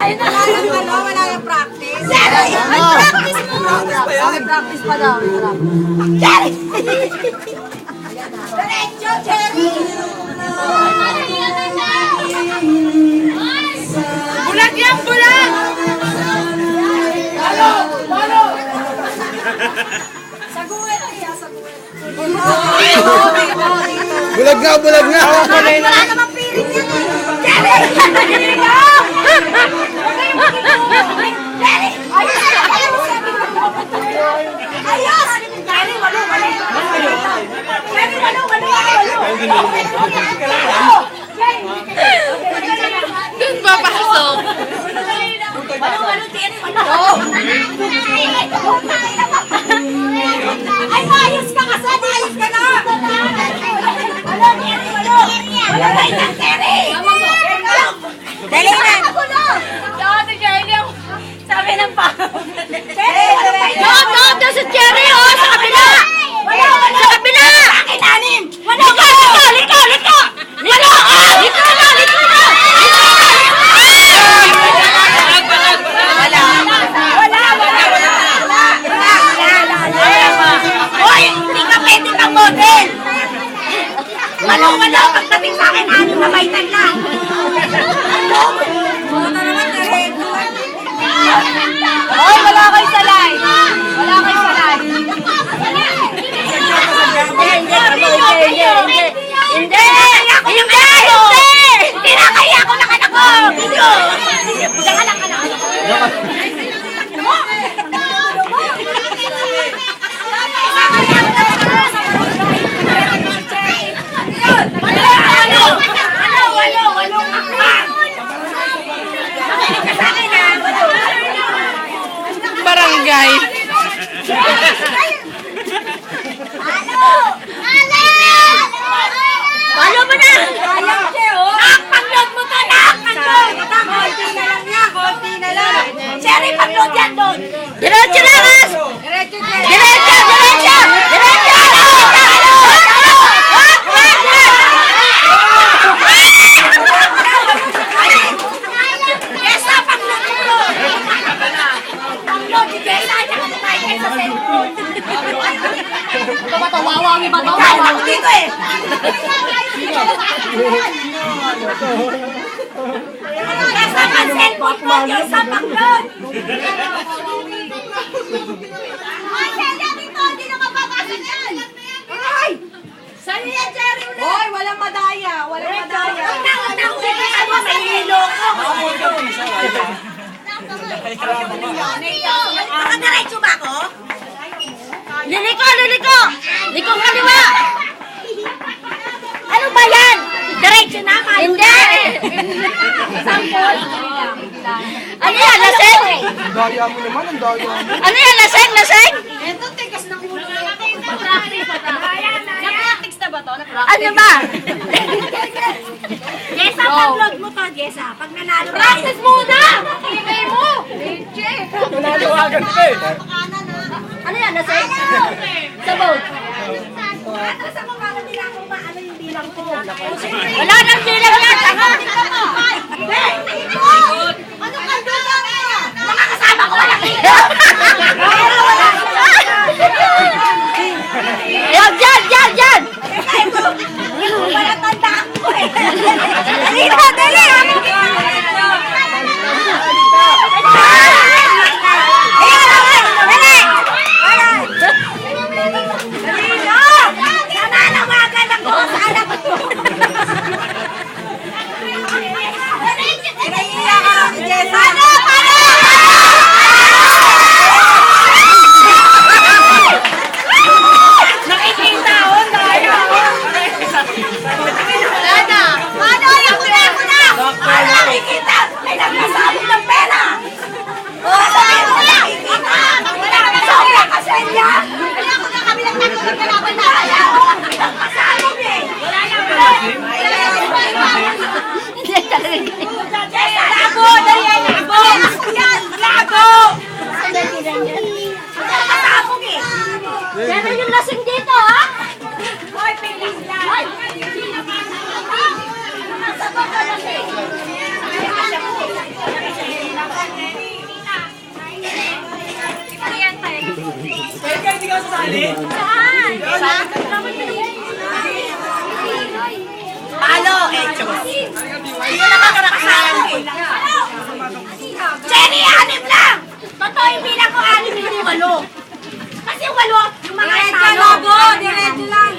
Ayun na lang yung ano, wala yung practice. Jerry! Practice mo! Practice pa daw. Jerry! Diretso, Jerry! Bulag yan, bulag! Balo! Balo! Saguin! Saguin! Bulag na, bulag na! Wala namang piring yan! Jerry! Jerry! Jerry! Ayos! Ayos! Jerry, walo, walo! Jerry, walo, walo! Doon papasok. Walo, walo, Jerry, walo! Ay, maayos ka kasi! Maayos ka na! Walo, Jerry, walo! Walo na isang Jerry! Dali na! Ate Jerry, sabi ng pa. Jerry, walo pa ito! Doon si Jerry, oh, sa kabila! Walo, walo! Sa kabila! Akin, anim! Walo! Liko! Wala! Liko na! Hoy! Hindi ka pwede kang model! Walo! Pagdating sa akin, anim na baitan lang! Hoy! Wala kayo sa live! Wala kayo sa live! Hindi! Hindi na kaya ako ng anak ko! Video! Diyan ka lang anak ko! Barangay. Palo mo na! Nak! Pag-load mo to, Nak! Pag-load! Konti na lang yan! Konti na lang! Cherry, pag-load yan doon! Diretso lang! Diretso! Yes, na! Pag-load mo to! Pag-load! Jessa! Tsaka tumayin sa cellphone! Wawangi ba ito? Kaya ako dito eh! Nasa pang cellphone mo! Jessa, pag-load! Ay, Celia, dito! Hindi na mapapasok yan! Ay! Sa'yo yan, Jerry! Hoy, walang madaya! Walang madaya! Unang-unang mo sa hilo ko! Nakadiretso ba ako? Liliko! Likong kaliwa! Ano ba yan? Diretso na! Hindi! Sampol! Ano yan? Laseng? Daya mo naman, ang daya mo. Ano yan? Laseng? Ito, tigas ng ulo natin. Na-practice na ba ito? Ano ba? Jessa, pag-load mo to, Jessa. Pag nanalo tayo. Practice muna! Ibay mo! Nanawagan ka eh. Ano yan? Laseng? Sa boat? Atras ako para hindi na ako maano yung bilang ko. Wala nang bilang yan! Tanga! Ano ka doon? Nakakasama ko walang ilo! Yan! Wala tandaan ko eh. Dali na, dali! Ayan, Saan? Palo, Echos. Ito naman karakasalan ko. Cherry, 6 lang! Totoo yung bilang ko 6, hindi 8. Kasi 8, yung mga talo. Diretso lang.